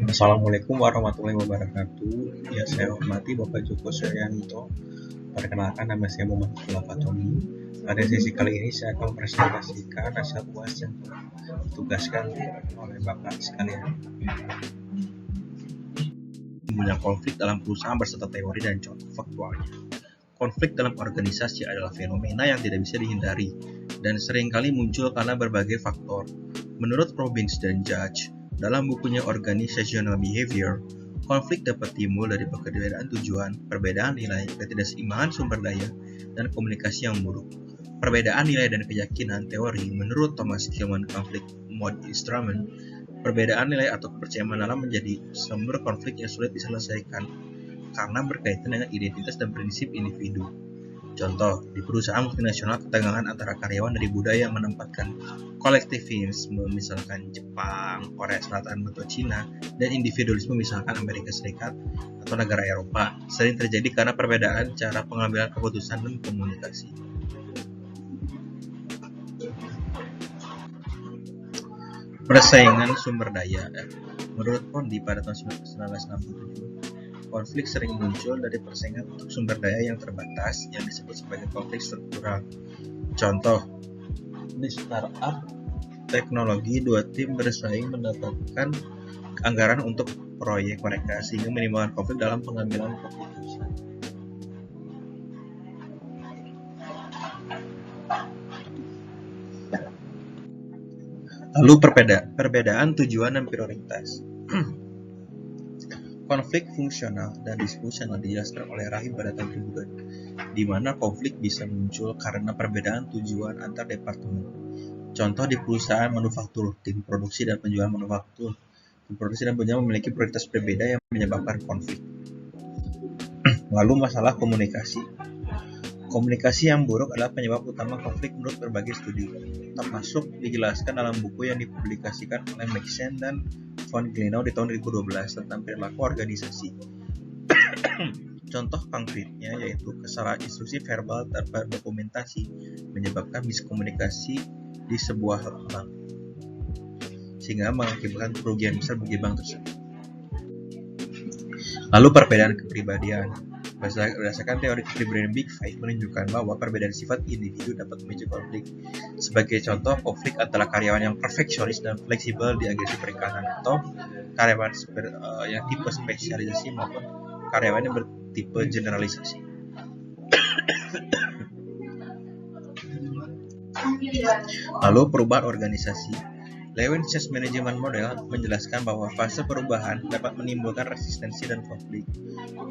Assalamualaikum warahmatullahi wabarakatuh. Ya, saya hormati Bapak Joko Suryanto. Perkenalkan, nama saya Muhammad Abdullah Fatoni. Pada sesi kali ini saya akan presentasikan hasil UAS yang ditugaskan oleh Bapak sekalian. Timbulnya konflik dalam perusahaan berserta teori dan contoh faktualnya. Konflik dalam organisasi adalah fenomena yang tidak bisa dihindari dan seringkali muncul karena berbagai faktor. Menurut Robbins dan Judge, dalam bukunya Organizational Behavior, konflik dapat timbul dari perbedaan tujuan, perbedaan nilai, ketidakseimbangan sumber daya, dan komunikasi yang buruk. Perbedaan nilai dan keyakinan teori menurut Thomas Kilmann Conflict Mode Instrument, perbedaan nilai atau kepercayaan mendalam menjadi sumber konflik yang sulit diselesaikan karena berkaitan dengan identitas dan prinsip individu. Contoh, di perusahaan multinasional ketegangan antara karyawan dari budaya yang menempatkan kolektivisme misalkan Jepang, Korea Selatan atau Cina, dan individualisme misalkan Amerika Serikat atau negara Eropa sering terjadi karena perbedaan cara pengambilan keputusan dan komunikasi. Persaingan sumber daya. Menurut Pondi pada tahun 1967, konflik sering muncul dari persaingan untuk sumber daya yang terbatas yang disebut sebagai konflik struktural. Contoh, di startup teknologi, dua tim bersaing mendapatkan anggaran untuk proyek mereka sehingga menimbulkan konflik dalam pengambilan keputusan. Lalu perbedaan tujuan dan prioritas. Konflik fungsional dan disfungsional dijelaskan oleh Rahim pada tahun 2002, di mana konflik bisa muncul karena perbedaan tujuan antar departemen. Contoh di perusahaan manufaktur, tim produksi dan penjualan manufaktur. Tim produksi dan penjualan memiliki prioritas berbeda yang menyebabkan konflik. Lalu masalah komunikasi. Komunikasi yang buruk adalah penyebab utama konflik menurut berbagai studi, termasuk dijelaskan dalam buku yang dipublikasikan oleh Maxen dan von Glenau di tahun 2012 tentang perilaku organisasi. Contoh konkretnya yaitu kesalahan instruksi verbal tanpa dokumentasi menyebabkan miskomunikasi di sebuah bank, sehingga mengakibatkan kerugian besar bagi bank tersebut. Lalu perbedaan kepribadian. Berdasarkan teori kepribadian Big Five menunjukkan bahwa perbedaan sifat individu dapat memicu konflik. Sebagai contoh, konflik antara karyawan yang perfeksionis dan fleksibel di agensi perikanan atau karyawan yang tipe spesialisasi maupun karyawan yang bertipe generalisasi. Lalu perubahan organisasi. Lewin-Chess Management Model menjelaskan bahwa fase perubahan dapat menimbulkan resistensi dan konflik.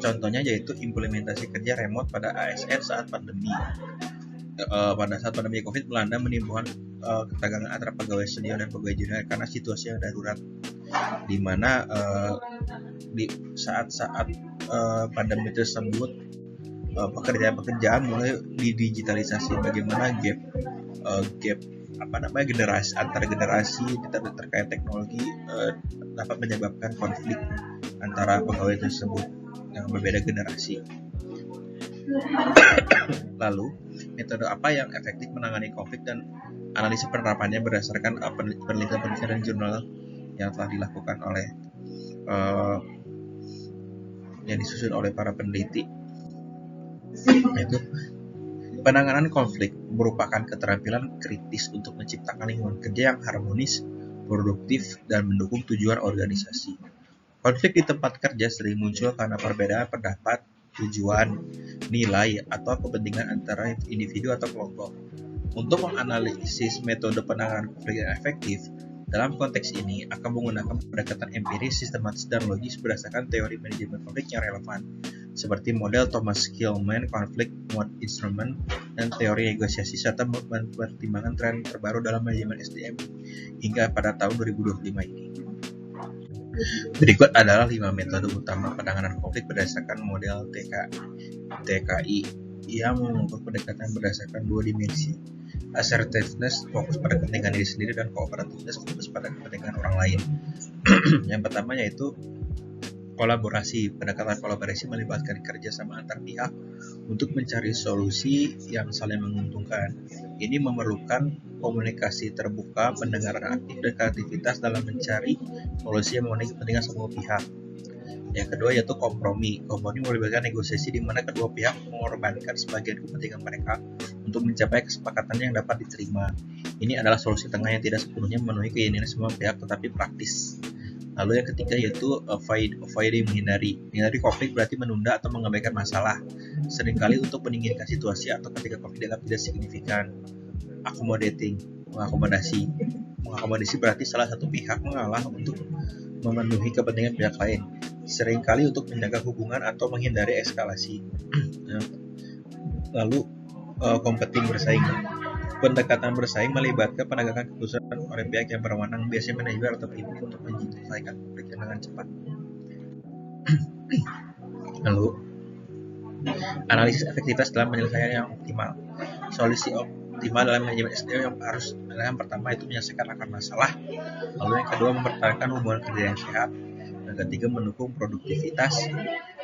Contohnya yaitu implementasi kerja remote pada ASN saat pandemi. Pada saat pandemi COVID melanda menimbulkan ketegangan antara pegawai senior dan pegawai junior karena situasi yang darurat, di mana di saat-saat pandemi tersebut pekerjaan mulai didigitalisasi. Bagaimana gap generasi antar generasi terkait teknologi dapat menyebabkan konflik antara pegawai tersebut yang berbeda generasi. Lalu, metode apa yang efektif menangani konflik dan analisis penerapannya berdasarkan penelitian dan jurnal yang telah dilakukan oleh yang disusun oleh para peneliti, yaitu penanganan konflik merupakan keterampilan kritis untuk menciptakan lingkungan kerja yang harmonis, produktif, dan mendukung tujuan organisasi. Konflik di tempat kerja sering muncul karena perbedaan pendapat, tujuan, nilai, atau kepentingan antara individu atau kelompok. Untuk menganalisis metode penanganan konflik yang efektif, dalam konteks ini akan menggunakan pendekatan empiris, sistematis, dan logis berdasarkan teori manajemen konflik yang relevan, seperti model Thomas Kilmann Conflict Mode Instrument dan teori negosiasi, serta mempertimbangkan tren terbaru dalam manajemen SDM hingga pada tahun 2025 ini. Berikut adalah 5 metode utama penanganan konflik berdasarkan model TKI yang mengukur pendekatan berdasarkan 2 dimensi. Assertiveness fokus pada kepentingan diri sendiri dan cooperativeness fokus pada kepentingan orang lain. Yang pertama yaitu kolaborasi. Pendekatan kolaborasi melibatkan kerjasama antar pihak untuk mencari solusi yang saling menguntungkan. Ini memerlukan komunikasi terbuka, pendengaran aktif, dan kreativitas dalam mencari solusi yang memenuhi kepentingan semua pihak. Yang kedua yaitu kompromi. Kompromi melibatkan negosiasi di mana kedua pihak mengorbankan sebagian kepentingan mereka untuk mencapai kesepakatan yang dapat diterima. Ini adalah solusi tengah yang tidak sepenuhnya memenuhi keinginan semua pihak tetapi praktis. Lalu yang ketiga yaitu avoiding, menghindari. Menghindari konflik berarti menunda atau mengabaikan masalah. Seringkali untuk meninggikan situasi atau ketika konflik dianggap tidak signifikan. Accommodating, mengakomodasi. Mengakomodasi berarti salah satu pihak mengalah untuk memenuhi kepentingan pihak lain. Seringkali untuk menjaga hubungan atau menghindari eskalasi. Lalu competing, bersaing. Pendekatan bersaing melibatkan penegakan keputusan oleh pihak yang berwenang, biasanya manajer atau pemimpin, untuk menyelesaikan konflik dengan cepat. Lalu analisis efektivitas dalam penyelesaian yang optimal. Solusi optimal dalam manajemen SDM yang harus yang pertama itu menyelesaikan akar masalah. Lalu yang kedua mempertahankan hubungan kerja yang sehat. Yang ketiga mendukung produktivitas.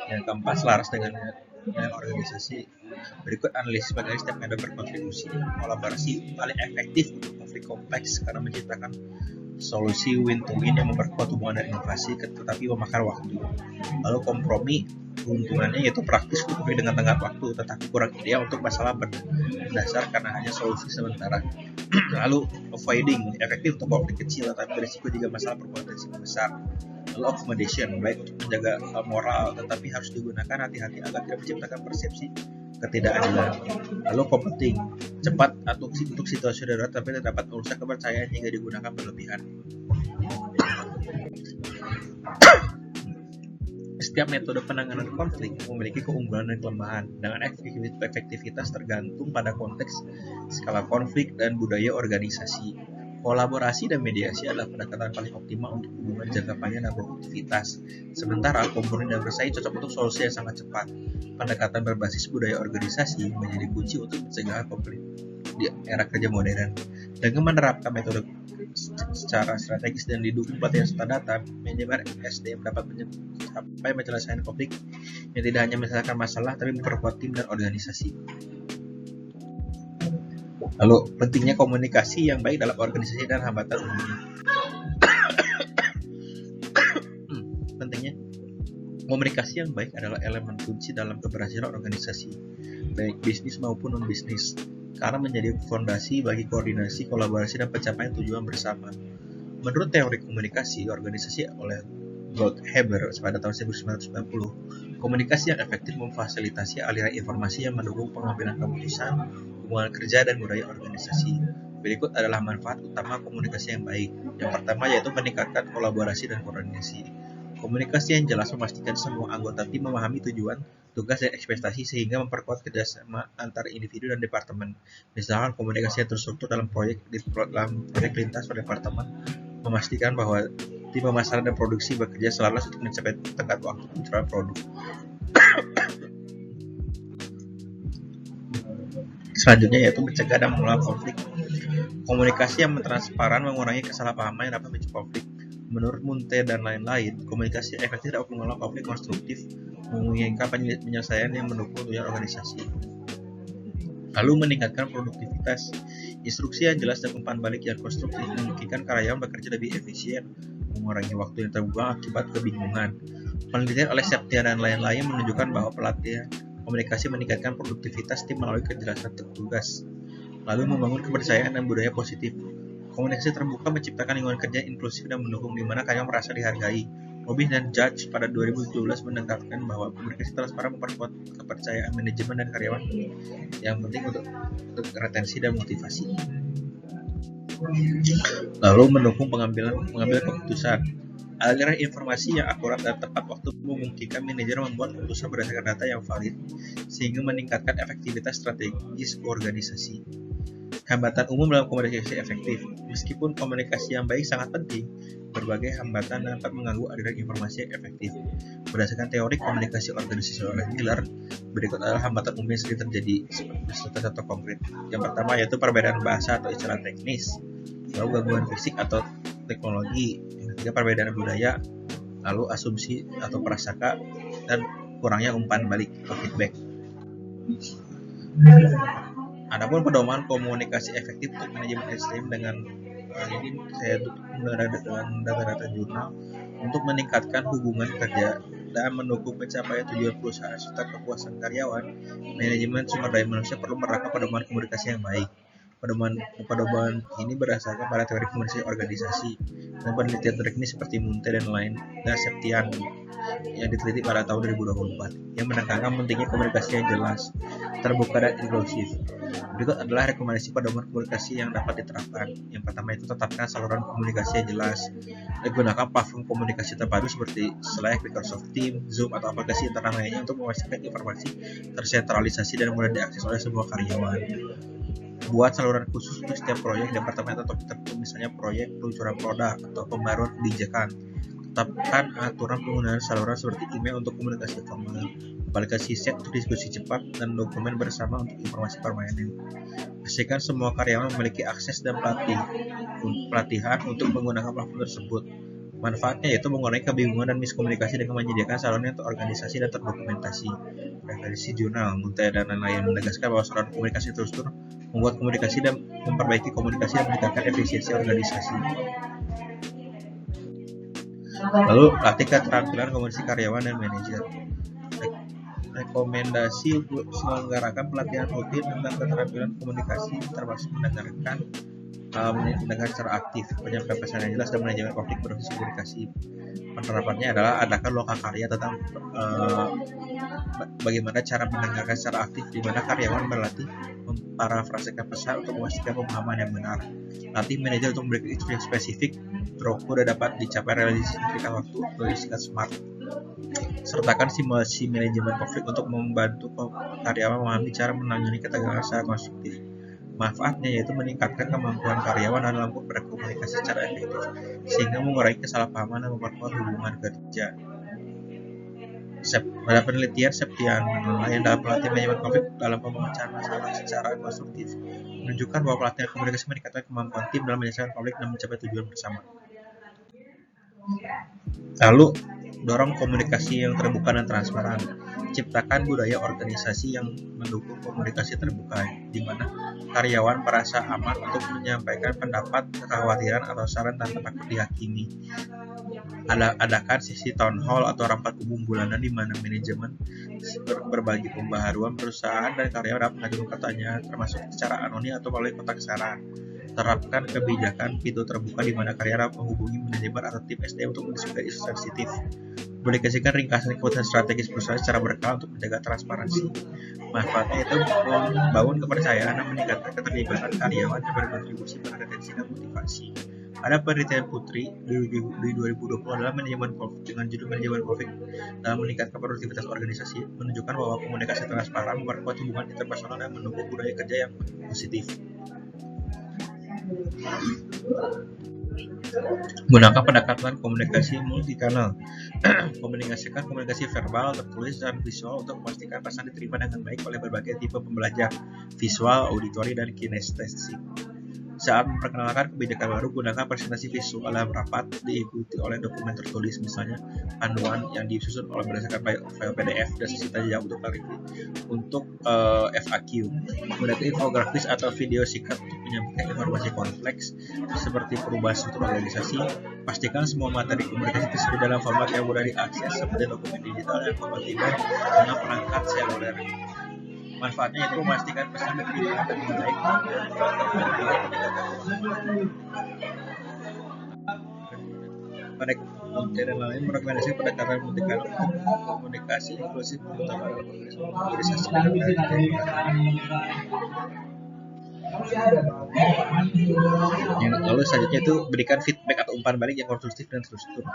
Yang keempat selaras dengan organisasi. Berikut analisis bagaimana setiap member berkontribusi. Kolaborasi paling efektif untuk konflik kompleks karena menciptakan solusi win-to-win yang memperkuat hubungan dan inovasi tetapi memakan waktu. Lalu kompromi, keuntungannya yaitu praktis untuk konflik dengan tenggat waktu tetapi kurang ideal untuk masalah berdasar karena hanya solusi sementara. Lalu avoiding, efektif untuk konflik kecil tetapi berisiko jika masalah berpotensi besar. Lalu accommodation, baik untuk menjaga moral tetapi harus digunakan hati-hati agar tidak menciptakan persepsi ketidakadilan. Lalu competing, cepat atau untuk situasi darurat tapi terdapat merusak kepercayaan hingga digunakan berlebihan. Setiap metode penanganan konflik memiliki keunggulan dan kelemahan, dengan efektivitas tergantung pada konteks, skala konflik, dan budaya organisasi. Kolaborasi dan mediasi adalah pendekatan paling optimal untuk hubungan jangka panjang dan produktivitas. Sementara kompromi dan bersaing cocok untuk solusi yang sangat cepat. Pendekatan berbasis budaya organisasi menjadi kunci untuk mencegah konflik di era kerja modern. Dengan menerapkan metode secara strategis dan didukung pelatihan serta data, manajemen SDM dapat mencapai menyelesaikan konflik yang tidak hanya menyelesaikan masalah tapi memperkuat tim dan organisasi. Lalu pentingnya komunikasi yang baik dalam organisasi dan hambatan umumnya. Pentingnya komunikasi yang baik adalah elemen kunci dalam keberhasilan organisasi, baik bisnis maupun non-bisnis, karena menjadi fondasi bagi koordinasi, kolaborasi, dan pencapaian tujuan bersama. Menurut teori komunikasi organisasi oleh Goldhaber pada tahun 1990, komunikasi yang efektif memfasilitasi aliran informasi yang mendukung pengambilan keputusan, hubungan kerja, dan budaya organisasi. Berikut adalah manfaat utama komunikasi yang baik. Yang pertama yaitu meningkatkan kolaborasi dan koordinasi. Komunikasi yang jelas memastikan semua anggota tim memahami tujuan, tugas, dan ekspektasi sehingga memperkuat kerjasama antar individu dan departemen. Misalkan komunikasi yang terstruktur dalam proyek lintas per departemen memastikan bahwa tim pemasaran dan produksi bekerja selaras untuk mencapai tenggat waktu pencapaian produk. Selanjutnya yaitu mencegah dan mengelola konflik. Komunikasi yang transparan mengurangi kesalahpahaman yang dapat memicu konflik. Menurut Munte dan lain-lain, komunikasi efektif dapat mengelola konflik konstruktif, memungkinkan penyelesaian yang mendukung tujuan organisasi. Lalu meningkatkan produktivitas. Instruksi yang jelas dan umpan balik yang konstruktif memungkinkan karyawan bekerja lebih efisien, mengurangi waktu yang terbuang akibat kebingungan. Penelitian oleh Septia dan lain-lain menunjukkan bahwa pelatihan komunikasi meningkatkan produktivitas tim melalui kejelasan tugas. Lalu membangun kepercayaan dan budaya positif. Komunikasi terbuka menciptakan lingkungan kerja inklusif dan mendukung di mana karyawan merasa dihargai. Robbins dan Judge pada 2017 menekankan bahwa komunikasi transparan memperkuat kepercayaan manajemen dan karyawan yang penting untuk retensi dan motivasi. Lalu mendukung pengambil keputusan. Aliran informasi yang akurat dan tepat waktu memungkinkan manajer membuat keputusan berdasarkan data yang valid sehingga meningkatkan efektivitas strategis organisasi. Hambatan umum dalam komunikasi efektif. Meskipun komunikasi yang baik sangat penting, berbagai hambatan dapat mengganggu aliran informasi yang efektif. Berdasarkan teori komunikasi organisasi oleh Miller, berikut adalah hambatan umum yang sering terjadi seperti contoh konkret. Yang pertama yaitu perbedaan bahasa atau istilah teknis, lalu gangguan fisik atau teknologi, yang ketiga perbedaan budaya, lalu asumsi atau prasangka, dan kurangnya umpan balik atau feedback. Adapun pedoman komunikasi efektif untuk manajemen SDM dengan ini saya dengan data-data jurnal untuk meningkatkan hubungan kerja dan mendukung pencapaian tujuan perusahaan serta kepuasan karyawan. Manajemen sumber daya manusia perlu menerapkan pedoman komunikasi yang baik. Pedoman ini berdasarkan pada teori komunikasi organisasi dan penelitian teknis seperti Munte dan lain dan Septian yang diteliti pada tahun 2024 yang menekankan pentingnya komunikasi yang jelas, terbuka dan inklusif. Berikut adalah rekomendasi pedoman komunikasi yang dapat diterapkan. Yang pertama itu tetapkan saluran komunikasi yang jelas. Gunakan platform komunikasi terpadu seperti Slack, Microsoft Teams, Zoom atau aplikasi internal lainnya untuk memastikan informasi tersentralisasi dan mudah diakses oleh semua karyawan. Buat saluran khusus untuk setiap proyek, departemen atau topik tertentu, misalnya proyek peluncuran produk atau pembaruan kebijakan. Tetapkan aturan penggunaan saluran seperti email untuk komunikasi formal, aplikasi chat untuk diskusi cepat, dan dokumen bersama untuk informasi permanen. Pastikan semua karyawan memiliki akses dan pelatihan untuk menggunakan platform tersebut. Manfaatnya yaitu mengurangi kebingungan dan miskomunikasi dengan menyediakan saluran yang terorganisasi dan terdokumentasi. Referensi jurnal, Munte dan lain-lain menegaskan bahwa saluran komunikasi terstruktur membuat komunikasi dan memperbaiki komunikasi dan meningkatkan efisiensi organisasi. Lalu latih keterampilan komunikasi karyawan dan manajer. Rekomendasi selenggarakan pelatihan rutin tentang keterampilan komunikasi termasuk mendengar secara aktif, penyampaian pesan yang jelas dan manajemen konflik berbasis komunikasi. Penerapannya adalah adakan lokakarya tentang bagaimana cara mendengarkan secara aktif, di mana karyawan berlatih memparafrasekan pesan untuk memastikan pemahaman yang benar. Latih manajer untuk memberikan instruksi spesifik, terukur dan dapat dicapai realisasi dalam waktu disingkat SMART. Sertakan simulasi manajemen konflik untuk membantu karyawan memahami cara menangani ketegangan secara konstruktif. Manfaatnya yaitu meningkatkan kemampuan karyawan dalam berkomunikasi secara efektif, sehingga mengurangi kesalahpahaman dan memperkuat hubungan kerja. Pada penelitian Septian yang dalam pelatihan manajemen konflik dalam pemecahan masalah secara konstruktif menunjukkan bahwa pelatihan komunikasi meningkatkan kemampuan tim dalam menyelesaikan konflik dan mencapai tujuan bersama. Lalu, dorong komunikasi yang terbuka dan transparan. Ciptakan budaya organisasi yang mendukung komunikasi terbuka, di mana karyawan merasa aman untuk menyampaikan pendapat, kekhawatiran, atau saran tanpa takut dihakimi. Adakan sesi town hall atau rapat umum bulanan di mana manajemen berbagi pembaharuan perusahaan dan karyawan dapat mengajukan pertanyaan, termasuk secara anonim atau melalui kotak saran. Terapkan kebijakan pintu terbuka di mana karyawan menghubungi manajemen atau tim SDM untuk mendiskusikan isu sensitif. Publikasikan ringkasan keputusan strategis perusahaan secara berkala untuk menjaga transparansi. Manfaatnya itu membangun kepercayaan dan meningkatkan keterlibatan karyawan yang berkontribusi pada retensi dan motivasi. Ada penelitian Putri di 2020 adalah manajemen konflik dengan judul manajemen konflik dalam meningkatkan produktivitas organisasi, menunjukkan bahwa komunikasi transparan memperkuat hubungan interpersonal dan mendukung budaya kerja yang positif. Gunakan pendekatan komunikasi multikanal. Komunikasikan komunikasi verbal, tertulis, dan visual untuk memastikan pesan diterima dengan baik oleh berbagai tipe pembelajar, visual, auditori, dan kinestetik. Saat memperkenalkan kebijakan baru, gunakan presentasi visual dalam rapat diikuti oleh dokumen tertulis, misalnya panduan yang disusun oleh berdasarkan file PDF dan sesi tanya jawab untuk FAQ. Gunakan infografis atau video singkat untuk menyampaikan informasi kompleks seperti perubahan struktur organisasi. Pastikan semua materi komunikasi tersedia dalam format yang mudah diakses seperti dokumen digital yang kompatibel dengan perangkat seluler. Manfaatnya itu memastikan pesan diterima dengan baik pada konten dan lain merekomendasikan pendekatan multikanal untuk komunikasi inklusif terutama dalam organisasi. Lalu selanjutnya itu berikan feedback atau umpan balik yang konstruktif dan terstruktur.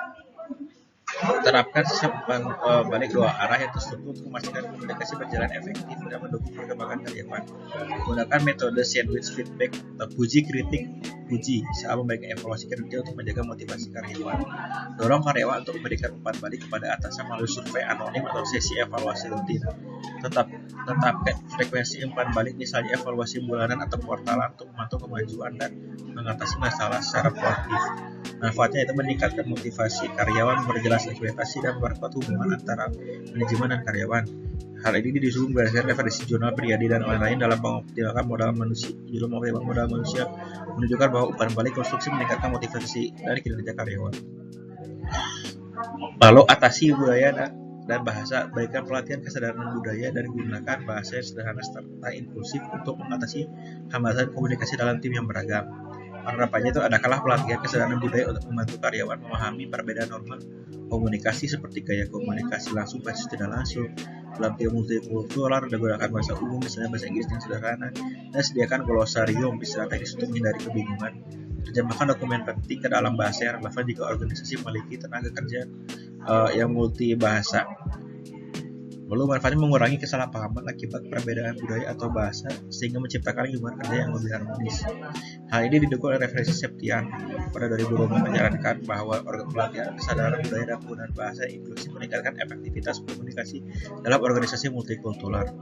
Terapkan sistem umpan balik dua arah yang terstruktur untuk memastikan komunikasi berjalan efektif dan mendukung perkembangan karyawan. Gunakan metode sandwich feedback atau puji kritik puji saat memberikan evaluasi kerja untuk menjaga motivasi karyawan. Dorong karyawan untuk memberikan umpan balik kepada atasan melalui survei anonim atau sesi evaluasi rutin. Tetapkan frekuensi umpan balik, misalnya evaluasi bulanan atau kuartalan untuk memantau kemajuan dan mengatasi masalah secara proaktif. Manfaatnya itu meningkatkan motivasi karyawan, memperjelas ekspektasi dan memperkuat hubungan antara manajemen dan karyawan. Hal ini didukung berdasarkan referensi jurnal Priadi dan lain-lain dalam pengoptimalkan modal manusia. Jurnal mengoptimalkan modal manusia menunjukkan bahwa umpan balik konstruksi meningkatkan motivasi dari kinerja karyawan. Lalu atasi budaya dan bahasa, baikkan pelatihan kesadaran budaya dan gunakan bahasa yang sederhana serta inklusif untuk mengatasi hambatan komunikasi dalam tim yang beragam. Harapannya itu adalah pelatihan kesadaran budaya untuk membantu karyawan memahami perbedaan norma komunikasi seperti gaya komunikasi langsung versus tidak langsung. Dalam tim multikultural, gunakan bahasa umum, misalnya bahasa Inggris yang sederhana, dan sediakan glosarium istilah teknis untuk menghindari kebingungan. Terjemahkan dokumen penting ke dalam bahasa yang relevan jika organisasi memiliki tenaga kerja yang multi bahasa. Lalu manfaatnya mengurangi kesalahpahaman akibat perbedaan budaya atau bahasa sehingga menciptakan lingkungan kerja yang lebih harmonis. Hal ini didukung oleh referensi Septian pada 2020 menyarankan bahwa pelatihan kesadaran budaya dan penggunaan bahasa inklusif meningkatkan efektivitas komunikasi dalam organisasi multikultural.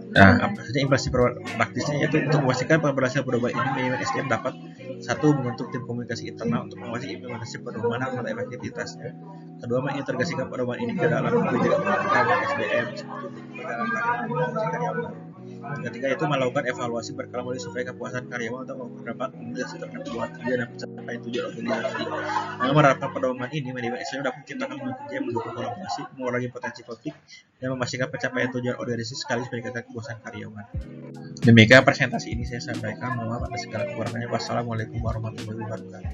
Nah, apa saja implikasi praktisnya, yaitu untuk memastikan pemberhasilan pedoman ini, manajemen SDM dapat satu, membentuk tim komunikasi internal untuk mengawasi implementasi pedoman dan efektivitasnya. Kedua, mengintegrasikan pedoman ini ke dalam kebijakan SDM seperti karyawan. Ketiga, itu melakukan evaluasi berkala melalui survei kepuasan karyawan untuk mendapat komunikasi terhadap hubungan kerja dan pencapaian tujuan organisasi. Dengan menerapkan pedoman ini, manajemen SDM dapat menciptakan lingkungan kerja yang mendukung kolaborasi, mengurangi potensi konflik, dan memastikan pencapaian tujuan organisasi sekaligus meningkatkan kepuasan karyawan. Demikian presentasi ini saya sampaikan. Mohon maaf atas segala kekurangannya. Wassalamualaikum warahmatullahi wabarakatuh.